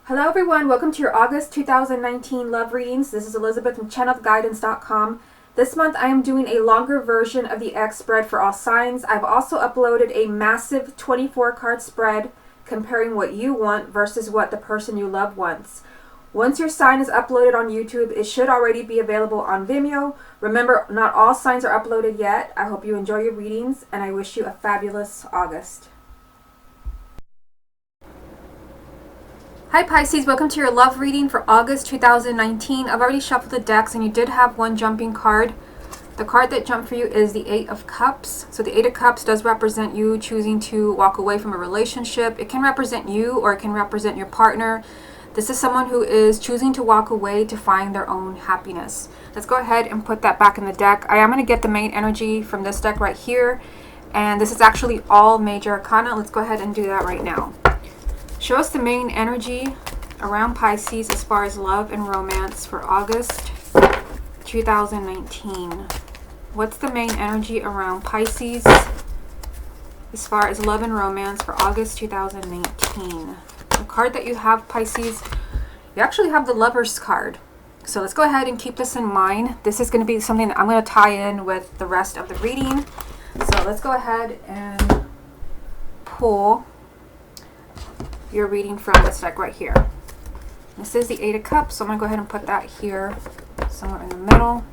Hello everyone, welcome to your August 2019 love readings. This is Elizabeth from channeledguidance.com. This month I am doing a longer version of the X spread for all signs. I've also uploaded a massive 24 card spread comparing what you want versus what the person you love wants. Once your sign is uploaded on YouTube, it should already be available on Vimeo. Remember, not all signs are uploaded yet. I hope you enjoy your readings and I wish you a fabulous August. Hi Pisces, welcome to your love reading for August 2019. I've already shuffled the decks and you did have one jumping card. The card that jumped for you is the Eight of Cups. So the Eight of Cups does represent you choosing to walk away from a relationship. It can represent you or it can represent your partner. This is someone who is choosing to walk away to find their own happiness. Let's go ahead and put that back in the deck. I am going to get the main energy from this deck right here. And this is actually all major arcana. Let's go ahead and do that right now. Show us the main energy around Pisces as far as love and romance for August 2019. What's the main energy around Pisces as far as love and romance for August 2019? The card that you have, Pisces, you actually have the Lover's card. So let's go ahead and keep this in mind. This is going to be something that I'm going to tie in with the rest of the reading. So let's go ahead and pull your reading from this deck right here. This is the Eight of Cups, so I'm going to go ahead and put that here somewhere in the middle.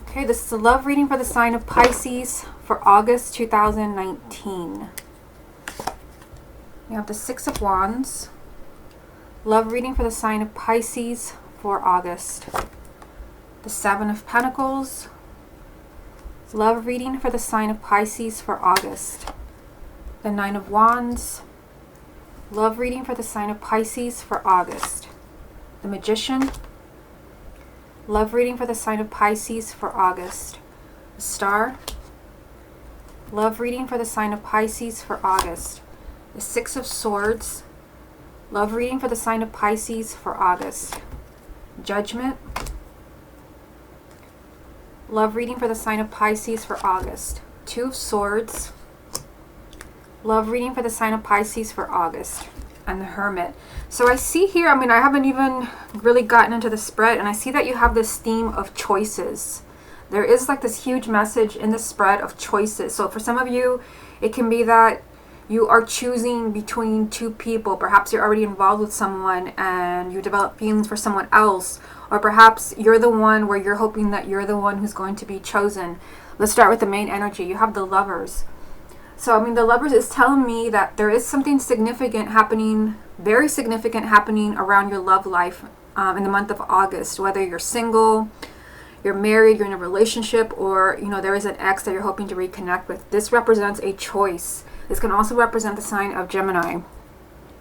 Okay, this is a love reading for the sign of Pisces for August 2019. We have the Six of Wands. Love reading for the sign of Pisces for August. The Seven of Pentacles. Love reading for the sign of Pisces for August. The Nine of Wands. Love reading for the sign of Pisces for August. The Magician. Love reading for the sign of Pisces for August. The Star. Love reading for the sign of Pisces for August. The Six of Swords. Love reading for the sign of Pisces for August. Judgment. Love reading for the sign of Pisces for August. Two of Swords. Love reading for the sign of Pisces for August. And the Hermit. So I see here, I haven't even really gotten into the spread, and I see that you have this theme of choices. There is like this huge message in the spread of choices. So for some of you, it can be that you are choosing between two people. Perhaps you're already involved with someone and you develop feelings for someone else. Or perhaps you're the one where you're hoping that you're the one who's going to be chosen. Let's start with the main energy. You have the Lovers. So, the Lovers is telling me that there is something significant happening, very significant happening around your love life in the month of August. Whether you're single, you're married, you're in a relationship, or, there is an ex that you're hoping to reconnect with. This represents a choice. This can also represent the sign of Gemini.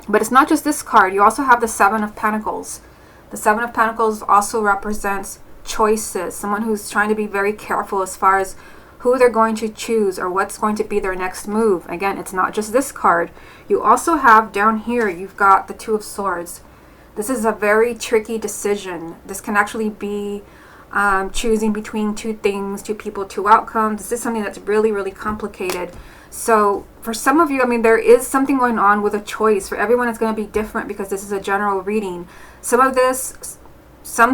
But it's not just this card. You also have the Seven of Pentacles. The Seven of Pentacles also represents choices. Someone who's trying to be very careful as far as who they're going to choose or what's going to be their next move. Again, it's not just this card. You also have down here, you've got the Two of Swords. This is a very tricky decision. This can actually be choosing between two things, two people, two outcomes. This is something that's really, really complicated. So for some of you, there is something going on with a choice. For everyone, it's going to be different because this is a general reading. Some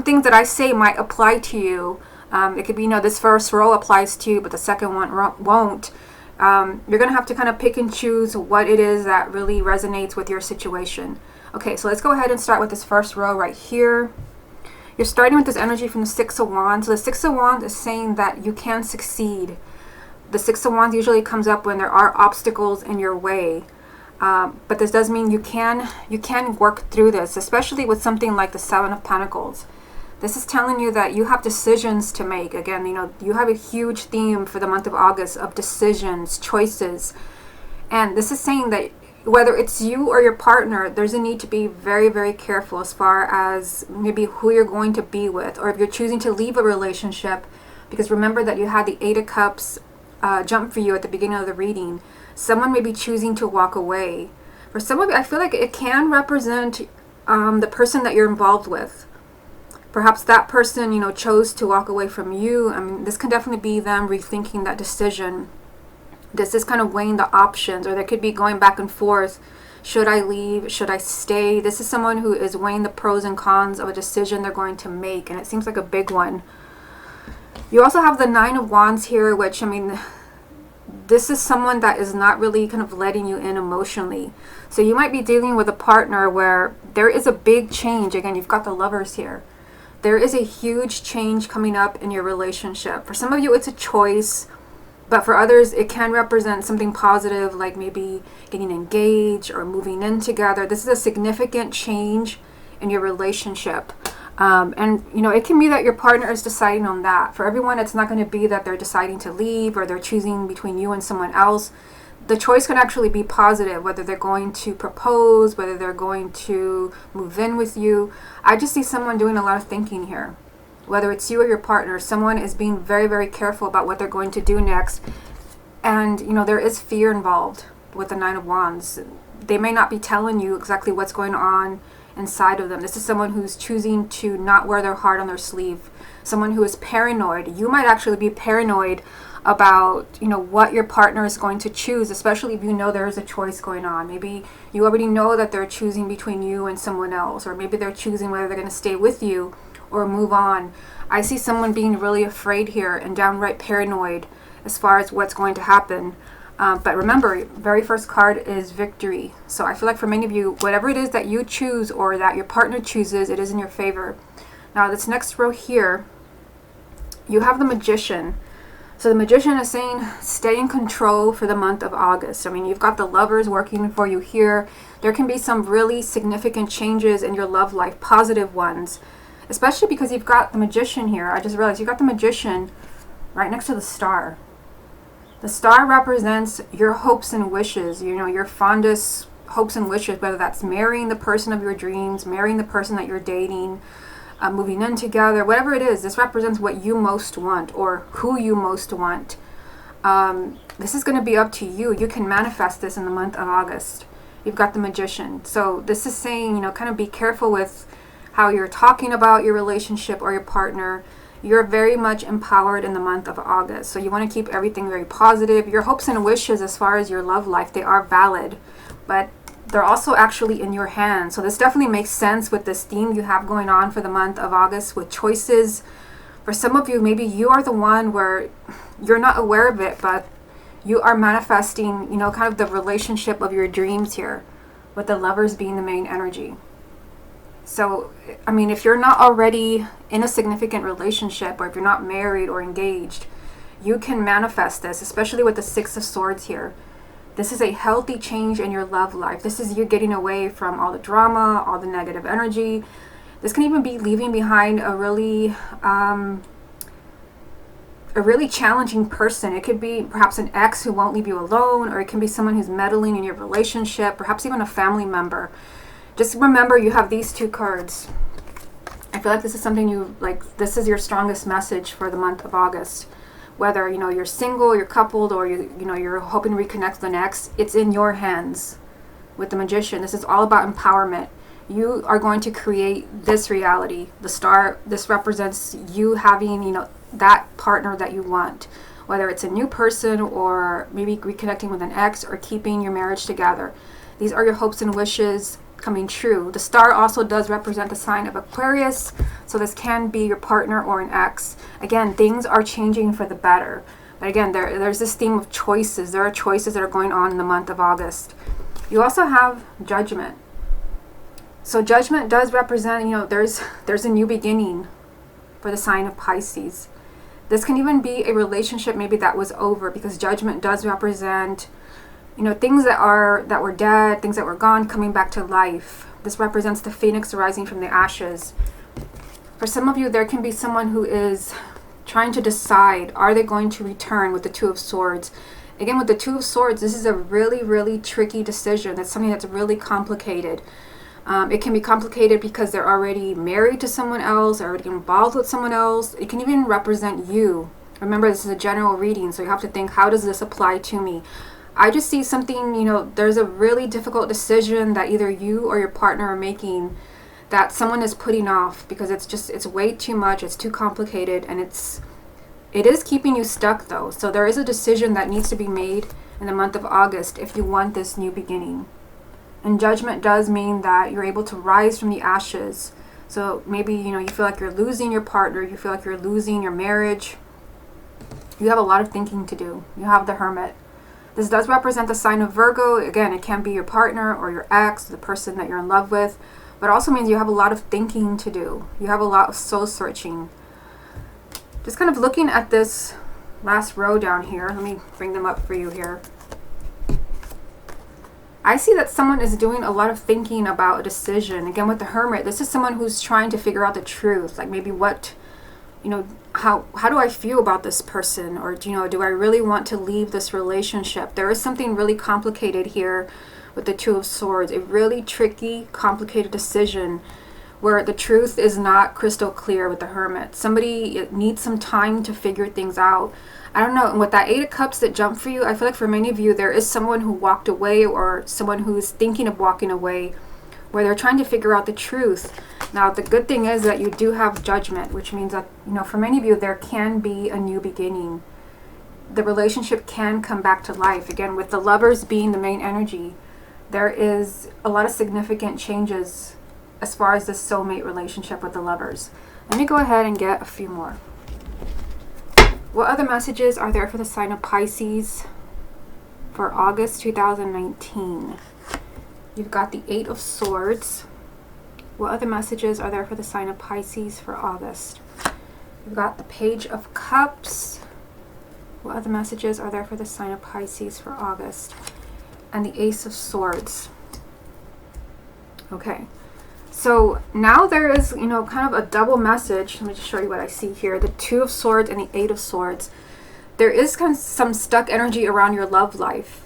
things that I say might apply to you. It could be, this first row applies to you, but the second one won't. You're going to have to kind of pick and choose what it is that really resonates with your situation. Okay, so let's go ahead and start with this first row right here. You're starting with this energy from the Six of Wands. So the Six of Wands is saying that you can succeed. The Six of Wands usually comes up when there are obstacles in your way. But this does mean you can work through this, especially with something like the Seven of Pentacles. This is telling you that you have decisions to make. Again, you have a huge theme for the month of August of decisions, choices. And this is saying that whether it's you or your partner, there's a need to be very, very careful as far as maybe who you're going to be with, or if you're choosing to leave a relationship. Because remember that you had the Eight of Cups jump for you at the beginning of the reading. Someone may be choosing to walk away. For some of you, I feel like it can represent the person that you're involved with. Perhaps that person, chose to walk away from you. This can definitely be them rethinking that decision. This is kind of weighing the options, or they could be going back and forth, Should I leave? Should I stay? This is someone who is weighing the pros and cons of a decision they're going to make, and it seems like a big one. You also have the Nine of Wands here, which, I mean, this is someone that is not really kind of letting you in emotionally. So you might be dealing with a partner where there is a big change. Again, you've got the Lovers here. There is a huge change coming up in your relationship. For some of you, it's a choice, but for others, it can represent something positive, like maybe getting engaged or moving in together. This is a significant change in your relationship. And, you know, it can be that your partner is deciding on that. For everyone, it's not going to be that they're deciding to leave or they're choosing between you and someone else. The choice can actually be positive, whether they're going to propose, whether they're going to move in with you. I just see someone doing a lot of thinking here. Whether it's you or your partner, someone is being very, very careful about what they're going to do next. And, you know, there is fear involved with the Nine of Wands. They may not be telling you exactly what's going on inside of them. This is someone who's choosing to not wear their heart on their sleeve. Someone who is paranoid. You might actually be paranoid about, you know, what your partner is going to choose, especially if you know there is a choice going on. Maybe you already know that they're choosing between you and someone else, or maybe they're choosing whether they're going to stay with you or move on. I see someone being really afraid here and downright paranoid as far as what's going to happen. But remember, very first card is victory. So I feel like for many of you, whatever it is that you choose or that your partner chooses, it is in your favor. Now, this next row here, you have the Magician. So the Magician is saying stay in control for the month of August. I mean, you've got the Lovers working for you here. There can be some really significant changes in your love life, positive ones, especially because you've got the Magician here. I just realized you've got the Magician right next to the Star. The Star represents your hopes and wishes, you know, your fondest hopes and wishes, whether that's marrying the person of your dreams, marrying the person that you're dating, moving in together, whatever it is. This represents what you most want or who you most want. This is going to be up to you. You can manifest this in the month of August. You've got the Magician. So this is saying, you know, kind of be careful with how you're talking about your relationship or your partner. You're very much empowered in the month of August. So you want to keep everything very positive. Your hopes and wishes as far as your love life, they are valid, but they're also actually in your hands. So this definitely makes sense with this theme you have going on for the month of August with choices. For some of you, maybe you are the one where you're not aware of it, but you are manifesting, you know, kind of the relationship of your dreams here, with the Lovers being the main energy. So, I mean, if you're not already in a significant relationship, or if you're not married or engaged, you can manifest this, especially with the Six of Swords here. This is a healthy change in your love life. This is you getting away from all the drama, all the negative energy. This can even be leaving behind a really challenging person. It could be perhaps an ex who won't leave you alone, or it can be someone who's meddling in your relationship, perhaps even a family member. Just remember, you have these two cards. I feel like this is something you, like, this is your strongest message for the month of August. Whether, you know, you're single, you're coupled, or you know, you're hoping to reconnect with an ex, it's in your hands with the Magician. This is all about empowerment. You are going to create this reality. The Star, this represents you having, you know, that partner that you want. Whether it's a new person or maybe reconnecting with an ex or keeping your marriage together. These are your hopes and wishes coming true. The Star also does represent the sign of Aquarius, so this can be your partner or an ex. Again, things are changing for the better. But again, there's this theme of choices. There are choices that are going on in the month of August. You also have Judgment. So Judgment does represent, you know, there's a new beginning for the sign of Pisces. This can even be a relationship maybe that was over, because Judgment does represent, you know, things that were dead, things that were gone, coming back to life. This represents the phoenix rising from the ashes. For some of you, there can be someone who is trying to decide, are they going to return with the Two of Swords? Again, with the Two of Swords, this is a really, really tricky decision. That's something that's really complicated. It can be complicated because they're already married to someone else, or already involved with someone else. It can even represent you. Remember, this is a general reading, so you have to think, how does this apply to me? I just see something, you know, there's a really difficult decision that either you or your partner are making that someone is putting off because it's way too much, it's too complicated, and it is keeping you stuck though. So there is a decision that needs to be made in the month of August if you want this new beginning. And Judgment does mean that you're able to rise from the ashes. So maybe, you know, you feel like you're losing your partner. You feel like you're losing your marriage. You have a lot of thinking to do. You have the Hermit. This does represent the sign of Virgo. Again, it can be your partner or your ex, the person that you're in love with. But it also means you have a lot of thinking to do. You have a lot of soul searching. Just kind of looking at this last row down here. Let me bring them up for you here. I see that someone is doing a lot of thinking about a decision. Again, with the Hermit, this is someone who's trying to figure out the truth. Like maybe what, you know, how do I feel about this person? Or, you know, do I really want to leave this relationship? There is something really complicated here with the Two of Swords. A really tricky, complicated decision where the truth is not crystal clear with the Hermit. Somebody needs some time to figure things out. I don't know. And with that Eight of Cups that jumped for you, I feel like for many of you, there is someone who walked away or someone who's thinking of walking away where they're trying to figure out the truth. Now, the good thing is that you do have Judgment, which means that, you know, for many of you, there can be a new beginning. The relationship can come back to life. Again, with the Lovers being the main energy, there is a lot of significant changes as far as this soulmate relationship with the Lovers. Let me go ahead and get a few more. What other messages are there for the sign of Pisces for August 2019? You've got the Eight of Swords. What other messages are there for the sign of Pisces for August? You've got the Page of Cups. What other messages are there for the sign of Pisces for August? And the Ace of Swords. Okay. So now there is, you know, kind of a double message. Let me just show you what I see here. The Two of Swords and the Eight of Swords. There is kind of some stuck energy around your love life.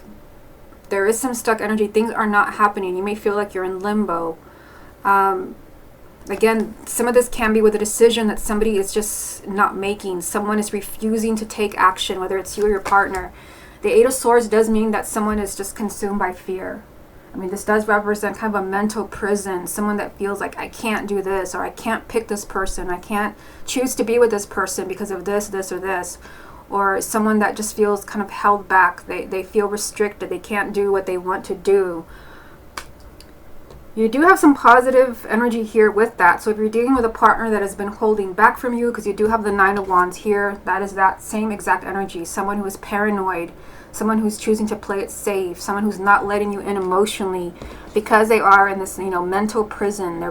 There is some stuck energy. Things are not happening. You may feel like you're in limbo. Again, some of this can be with a decision that somebody is just not making. Someone is refusing to take action, whether it's you or your partner. The Eight of Swords does mean that someone is just consumed by fear. I mean, this does represent kind of a mental prison. Someone that feels like, I can't do this, or I can't pick this person. I can't choose to be with this person because of this, this, or this. Or someone that just feels kind of held back. They feel restricted. They can't do what they want to do. You do have some positive energy here with that. So if you're dealing with a partner that has been holding back from you, because you do have the Nine of Wands here, that is that same exact energy. Someone who is paranoid. Someone who's choosing to play it safe. Someone who's not letting you in emotionally because they are in this, you know, mental prison. They're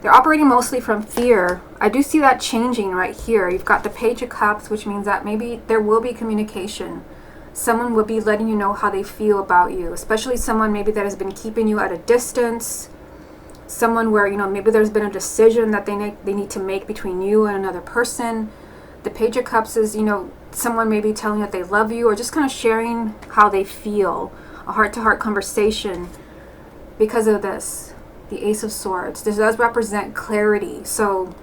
operating mostly from fear. I do see that changing right here. You've got the Page of Cups, which means that maybe there will be communication. Someone will be letting you know how they feel about you, especially someone maybe that has been keeping you at a distance. Someone where, you know, maybe there's been a decision that they need to make between you and another person. The Page of Cups is, you know, someone maybe telling you that they love you or just kind of sharing how they feel. A heart-to-heart conversation because of this. The Ace of Swords. This does represent clarity. So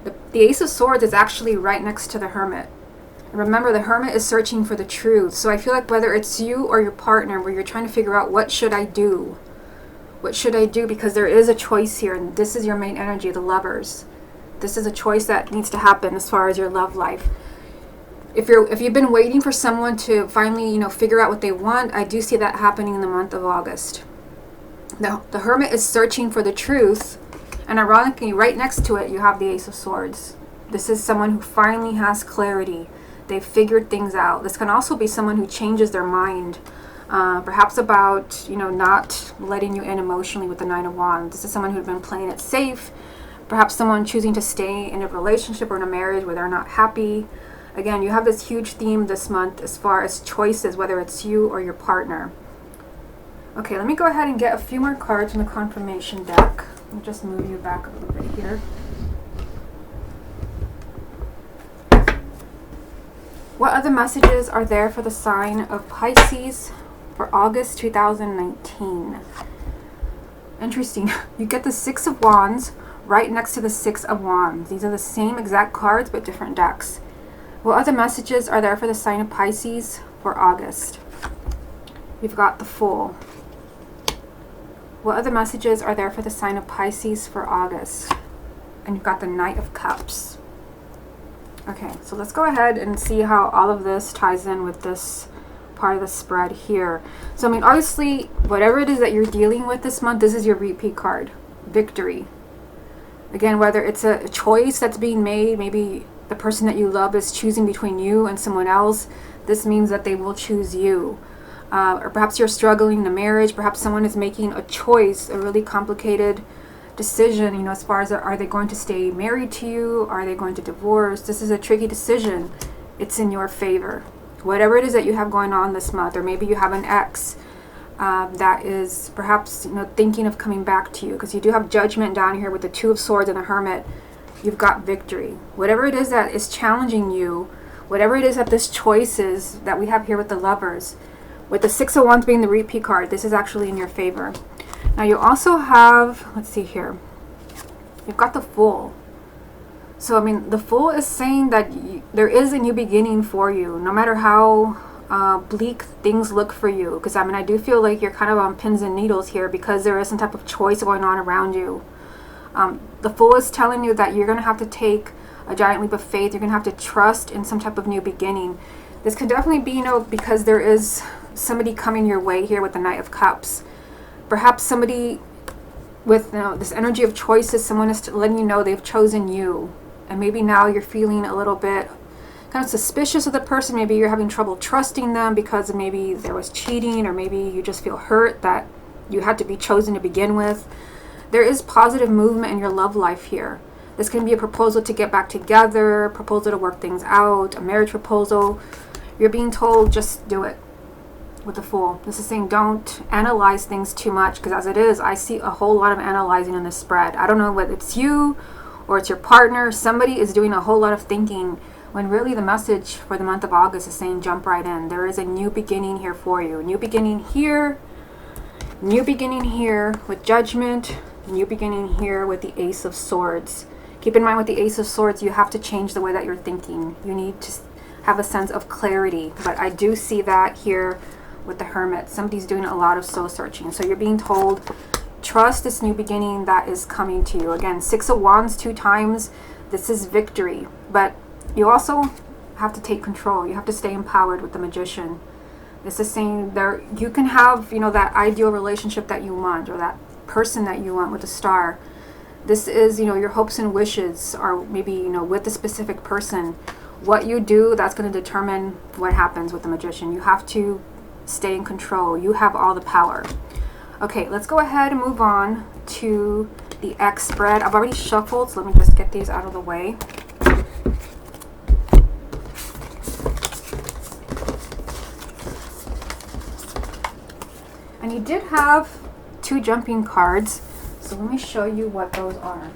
the Ace of Swords is actually right next to the Hermit. And remember, the Hermit is searching for the truth. So I feel like whether it's you or your partner where you're trying to figure out what should I do? What should I do? Because there is a choice here, and this is your main energy, the Lovers. This is a choice that needs to happen as far as your love life. If you've been waiting for someone to finally, you know, figure out what they want, I do see that happening in the month of August. Now, the Hermit is searching for the truth, and ironically, right next to it, you have the Ace of Swords. This is someone who finally has clarity. They've figured things out. This can also be someone who changes their mind, perhaps about, you know, not letting you in emotionally with the Nine of Wands. This is someone who's been playing it safe. Perhaps someone choosing to stay in a relationship or in a marriage where they're not happy. Again, you have this huge theme this month as far as choices, whether it's you or your partner. Okay, let me go ahead and get a few more cards from the confirmation deck. I'll just move you back a little bit here. What other messages are there for the sign of Pisces for August 2019? Interesting. You get the Six of Wands right next to the Six of Wands. These are the same exact cards but different decks. What other messages are there for the sign of Pisces for August? You've got the Fool. What other messages are there for the sign of Pisces for August? And you've got the Knight of Cups. Okay, so let's go ahead and see how all of this ties in with this part of the spread here. So, I mean, obviously, whatever it is that you're dealing with this month, this is your repeat card. Victory. Again, whether it's a choice that's being made, maybe the person that you love is choosing between you and someone else, this means that they will choose you. Or perhaps you're struggling in a marriage, perhaps someone is making a choice, a really complicated decision, you know, as far as are they going to stay married to you, are they going to divorce? This is a tricky decision. It's in your favor. Whatever it is that you have going on this month, or maybe you have an ex that is perhaps, you know, thinking of coming back to you, because you do have Judgment down here with the Two of Swords and the Hermit. You've got victory. Whatever it is that is challenging you, whatever it is that this choice is that we have here with the Lovers, with the Six of Wands being the repeat card, this is actually in your favor. Now you also have, let's see here, you've got the Fool. So, I mean, the Fool is saying that there is a new beginning for you, no matter how bleak things look for you. Because, I mean, I do feel like you're kind of on pins and needles here because there is some type of choice going on around you. The Fool is telling you that you're going to have to take a giant leap of faith. You're going to have to trust in some type of new beginning. This could definitely be, you know, because there is somebody coming your way here with the Knight of Cups. Perhaps somebody with, you know, this energy of choices, someone is letting you know they've chosen you. And maybe now you're feeling a little bit kind of suspicious of the person. Maybe you're having trouble trusting them because maybe there was cheating, or maybe you just feel hurt that you had to be chosen to begin with. There is positive movement in your love life here. This can be a proposal to get back together, a proposal to work things out, a marriage proposal. You're being told just do it with the Fool. This is saying don't analyze things too much, because as it is, I see a whole lot of analyzing in this spread. I don't know whether it's you or it's your partner. Somebody is doing a whole lot of thinking, when really the message for the month of August is saying jump right in. There is a new beginning here for you. New beginning here, new beginning here with Judgment, new beginning here with the Ace of Swords. Keep in mind, with the Ace of Swords, you have to change the way that you're thinking. You need to have a sense of clarity. But I do see that here with the Hermit. Somebody's doing a lot of soul searching. So you're being told, trust this new beginning that is coming to you. Again, Six of Wands 2 times. This is victory. But you also have to take control. You have to stay empowered with the Magician. This is saying there you can have, you know, that ideal relationship that you want, or that person that you want with the Star. This is, you know, your hopes and wishes are maybe, you know, with a specific person. What you do, that's going to determine what happens with the Magician. You have to stay in control. You have all the power. Okay, let's go ahead and move on to the X spread. I've already shuffled, so let me just get these out of the way. And you did have 2 jumping cards, so let me show you what those are.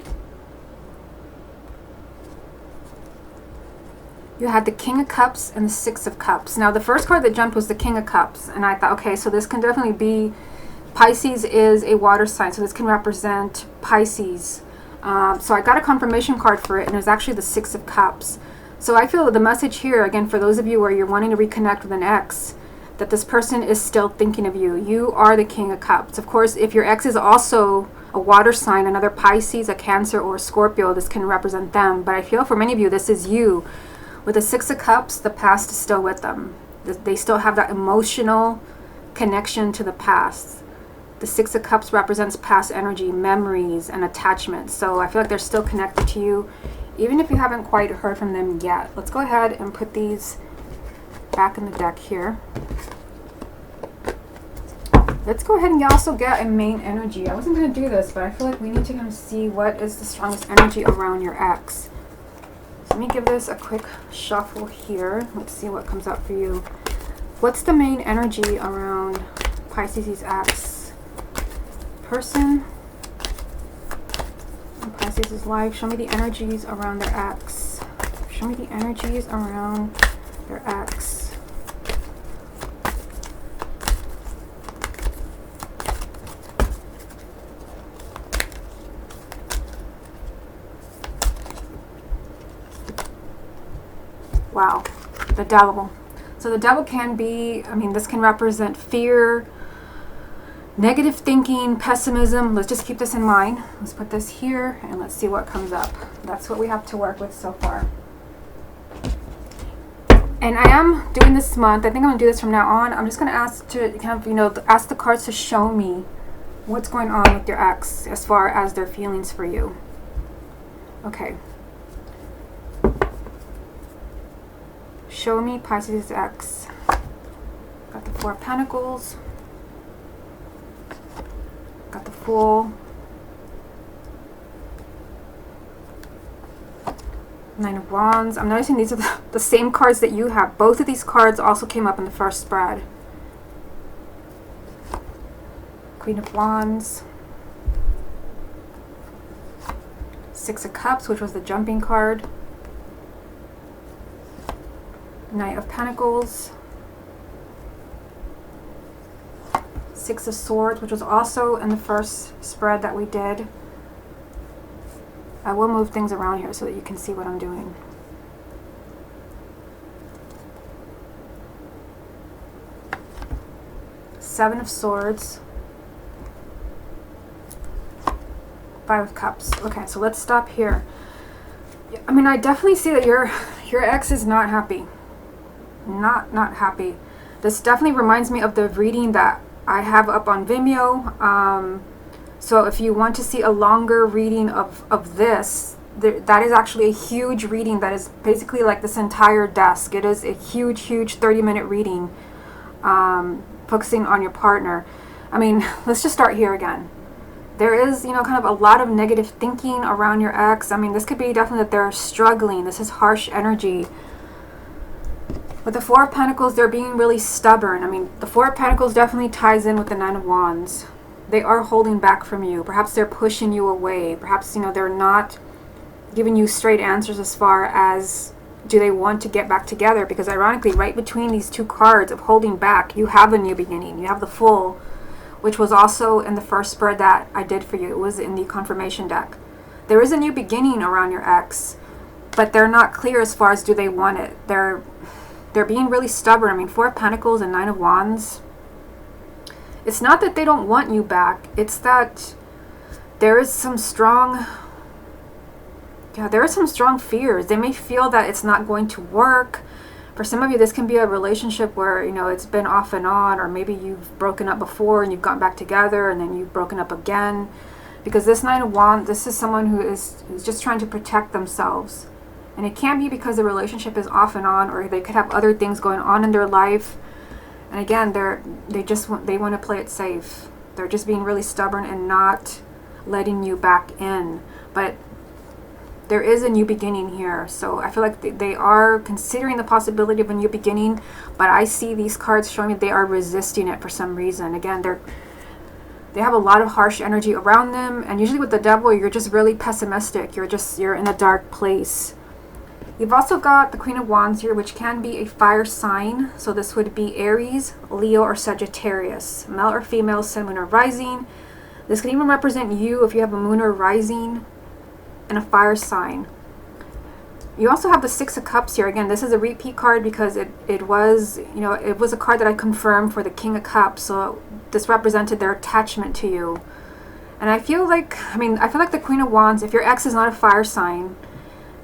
You had the King of Cups and the Six of Cups. Now, the first card that jumped was the King of Cups, and I thought, okay, so this can definitely be, Pisces is a water sign, so this can represent Pisces. So I got a confirmation card for it, and it was actually the Six of Cups. So I feel that the message here, again, for those of you where you're wanting to reconnect with an ex, that this person is still thinking of you. You are the King of Cups. Of course, if your ex is also a water sign, another Pisces, a Cancer, or a Scorpio, this can represent them. But I feel for many of you, this is you. With the Six of Cups, the past is still with them. They still have that emotional connection to the past. The Six of Cups represents past energy, memories, and attachments. So I feel like they're still connected to you, even if you haven't quite heard from them yet. Let's go ahead and put these back in the deck here. Let's go ahead and also get a main energy. I wasn't going to do this, but I feel like we need to kind of see what is the strongest energy around your ex. Let me give this a quick shuffle here. Let's see what comes up for you. What's the main energy around Pisces' ex? Person in Pisces' life. Show me the energies around their ex. Show me the energies around their ex. Wow, the Devil. So the Devil can be, I mean, this can represent fear, negative thinking, pessimism. Let's just keep this in mind. Let's put this here and let's see what comes up. That's what we have to work with so far. And I am doing this month, I think I'm going to do this from now on. I'm just going to ask to kind of, you know, ask the cards to show me what's going on with your ex as far as their feelings for you. Okay. Show me Pisces ex. Got the Four of Pentacles. Got the Fool. Nine of Wands. I'm noticing these are the same cards that you have. Both of these cards also came up in the first spread. Queen of Wands. Six of Cups, which was the jumping card. Knight of Pentacles. Six of Swords, which was also in the first spread that we did. I will move things around here so that you can see what I'm doing. Seven of Swords. Five of Cups. Okay, so let's stop here. I mean, I definitely see that your ex is not happy. Not happy. This definitely reminds me of the reading that I have up on Vimeo. So if you want to see a longer reading of this, that is actually a huge reading that is basically like this entire desk. It is a huge 30-minute reading focusing on your partner. I mean, let's just start here again. There is, you know, kind of a lot of negative thinking around your ex. I mean, this could be definitely that they're struggling. This is harsh energy. With the Four of Pentacles, they're being really stubborn. I mean, the Four of Pentacles definitely ties in with the Nine of Wands. They are holding back from you. Perhaps they're pushing you away. Perhaps, you know, they're not giving you straight answers as far as do they want to get back together. Because ironically, right between these two cards of holding back, you have a new beginning. You have the Fool, which was also in the first spread that I did for you. It was in the confirmation deck. There is a new beginning around your ex, but they're not clear as far as do they want it. They're being really stubborn. I mean, Four of Pentacles and Nine of Wands. It's not that they don't want you back. It's that there is some strong, there are some strong fears. They may feel that it's not going to work. For some of you, this can be a relationship where, you know, it's been off and on, or maybe you've broken up before and you've gotten back together and then you've broken up again. Because this Nine of Wands, this is someone who's just trying to protect themselves. And it can be because the relationship is off and on, or they could have other things going on in their life. And again, they want to play it safe. They're just being really stubborn and not letting you back in. But there is a new beginning here. So I feel like they are considering the possibility of a new beginning, but I see these cards showing me they are resisting it for some reason. Again, they have a lot of harsh energy around them, and usually with the Devil, you're just really pessimistic. You're in a dark place. You've also got the Queen of Wands here, which can be a fire sign. So this would be Aries, Leo, or Sagittarius. Male or female, sun, moon, or rising. This can even represent you if you have a moon or rising and a fire sign. You also have the Six of Cups here. Again, this is a repeat card because it was, you know, it was a card that I confirmed for the King of Cups. So this represented their attachment to you. And I feel like the Queen of Wands, if your ex is not a fire sign,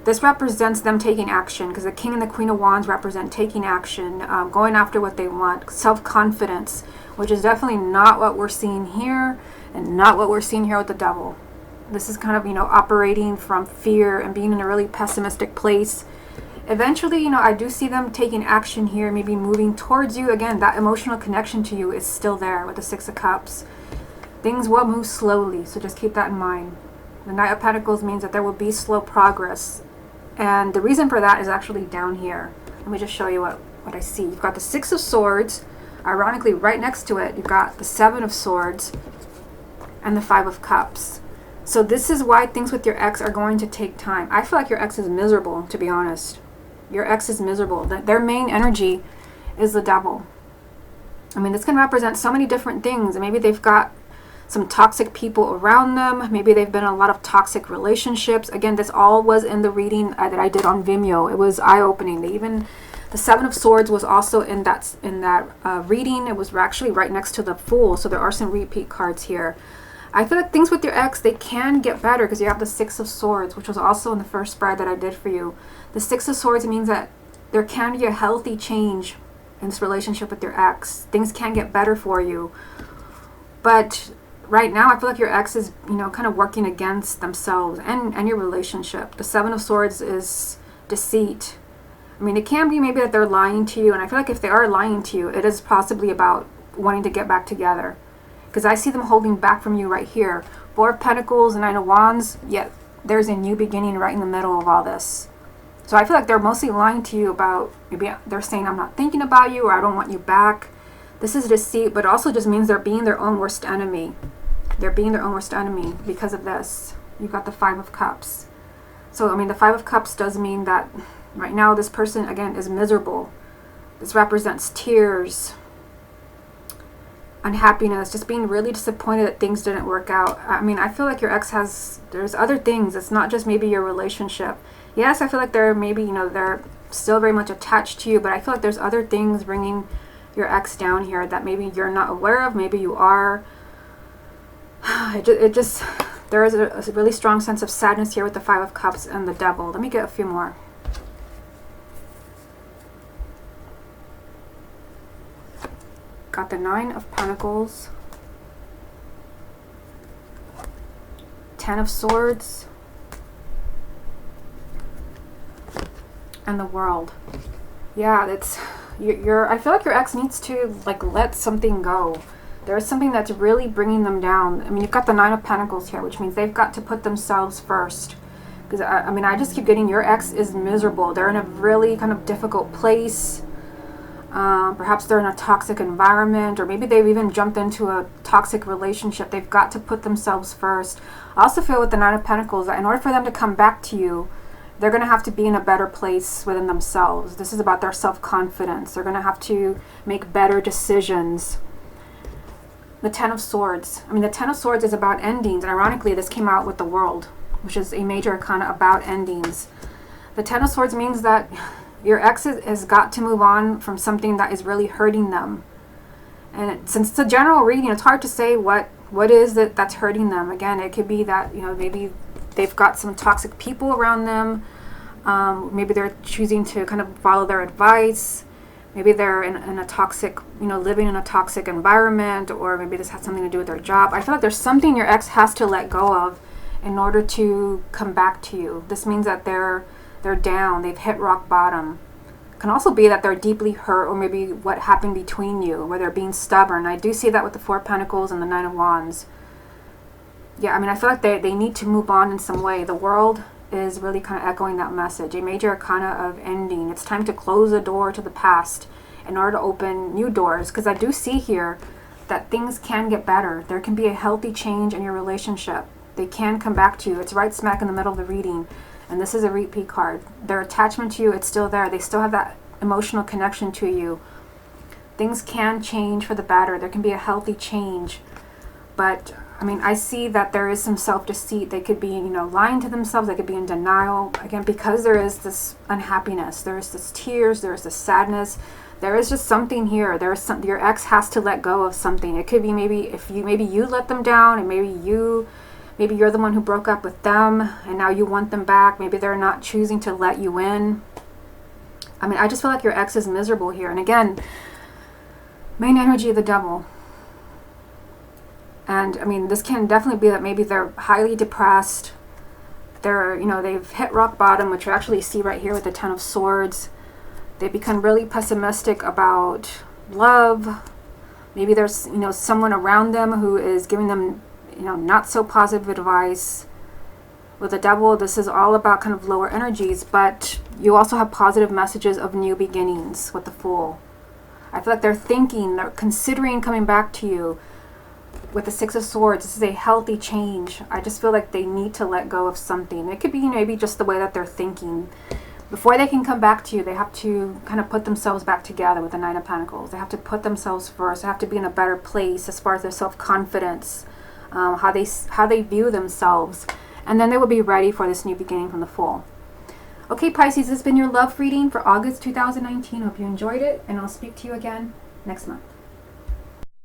this represents them taking action, because the King and the Queen of Wands represent taking action, going after what they want, self-confidence, which is definitely not what we're seeing here, and not what we're seeing here with the Devil. This is kind of, you know, operating from fear and being in a really pessimistic place. Eventually, you know, I do see them taking action here, maybe moving towards you. Again, that emotional connection to you is still there with the Six of Cups. Things will move slowly, so just keep that in mind. The Knight of Pentacles means that there will be slow progress. And the reason for that is actually down here. Let me just show you what I see. You've got the Six of Swords. Ironically, right next to it, you've got the Seven of Swords and the Five of Cups. So this is why things with your ex are going to take time. I feel like your ex is miserable, to be honest. Your ex is miserable. Their main energy is the Devil. I mean, this can represent so many different things. Maybe they've got some toxic people around them. Maybe they've been in a lot of toxic relationships. Again, this all was in the reading that I did on Vimeo. It was eye-opening. Even the Seven of Swords was also in that reading. It was actually right next to the Fool. So there are some repeat cards here. I feel like things with your ex, they can get better because you have the Six of Swords, which was also in the first spread that I did for you. The Six of Swords means that there can be a healthy change in this relationship with your ex. Things can get better for you. But right now, I feel like your ex is, kind of working against themselves and your relationship. The Seven of Swords is deceit. I mean, it can be maybe that they're lying to you. And I feel like if they are lying to you, it is possibly about wanting to get back together. Because I see them holding back from you right here. Four of Pentacles and Nine of Wands, yet there's a new beginning right in the middle of all this. So I feel like they're mostly lying to you about, maybe they're saying, I'm not thinking about you, or I don't want you back. This is deceit, but it also just means they're being their own worst enemy. They're being their own worst enemy because of this. You've got the Five of Cups. So, I mean, the Five of Cups does mean that right now this person, again, is miserable. This represents tears, unhappiness, just being really disappointed that things didn't work out. I mean, I feel like your ex there's other things. It's not just maybe your relationship. Yes, I feel like they're maybe, they're still very much attached to you, but I feel like there's other things bringing your ex down here that maybe you're not aware of, maybe you are. There is a really strong sense of sadness here with the Five of Cups and the Devil. Let me get a few more. Got the Nine of Pentacles, Ten of Swords, and the World. Yeah, I feel like your ex needs to let something go. There is something that's really bringing them down. I mean, you've got the Nine of Pentacles here, which means they've got to put themselves first. Because I mean, I just keep getting your ex is miserable. They're in a really kind of difficult place. Perhaps they're in a toxic environment, or maybe they've even jumped into a toxic relationship. They've got to put themselves first. I also feel with the Nine of Pentacles that in order for them to come back to you, they're going to have to be in a better place within themselves. This is about their self-confidence. They're going to have to make better decisions. The Ten of Swords. I mean, the Ten of Swords is about endings. And ironically, this came out with the World, which is a major arcana about endings. The Ten of Swords means that your ex has got to move on from something that is really hurting them. And since it's a general reading, it's hard to say what is it that's hurting them. Again, it could be that, maybe they've got some toxic people around them. Maybe they're choosing to kind of follow their advice. Maybe they're in a toxic, living in a toxic environment, or maybe this has something to do with their job. I feel like there's something your ex has to let go of in order to come back to you. This means that they're down, they've hit rock bottom. It can also be that they're deeply hurt, or maybe what happened between you, where they're being stubborn. I do see that with the Four of Pentacles and the Nine of Wands. Yeah, I mean, I feel like they need to move on in some way. The World is really kind of echoing that message. A major arcana of ending. It's time to close the door to the past in order to open new doors. Because I do see here that things can get better. There can be a healthy change in your relationship. They can come back to you. It's right smack in the middle of the reading. And this is a repeat card. Their attachment to you, it's still there. They still have that emotional connection to you. Things can change for the better. There can be a healthy change. But I mean, I see that there is some self-deceit. They could be, lying to themselves. They could be in denial. Again, because there is this unhappiness. There is this tears. There is this sadness. There is just something here. There is some. Your ex has to let go of something. It could be maybe you let them down, and maybe you're the one who broke up with them, and now you want them back. Maybe they're not choosing to let you in. I mean, I just feel like your ex is miserable here. And again, main energy of the Devil. And I mean, this can definitely be that maybe they're highly depressed. They're, they've hit rock bottom, which you actually see right here with the Ten of Swords. They become really pessimistic about love. Maybe there's, someone around them who is giving them, not so positive advice. With the Devil, this is all about kind of lower energies, but you also have positive messages of new beginnings with the Fool. I feel like they're considering coming back to you. With the Six of Swords, this is a healthy change. I just feel like they need to let go of something. It could be maybe just the way that they're thinking. Before they can come back to you, they have to kind of put themselves back together with the Nine of Pentacles. They have to put themselves first. They have to be in a better place as far as their self-confidence, how they view themselves. And then they will be ready for this new beginning from the Fool. Okay, Pisces, this has been your love reading for August 2019. Hope you enjoyed it, and I'll speak to you again next month.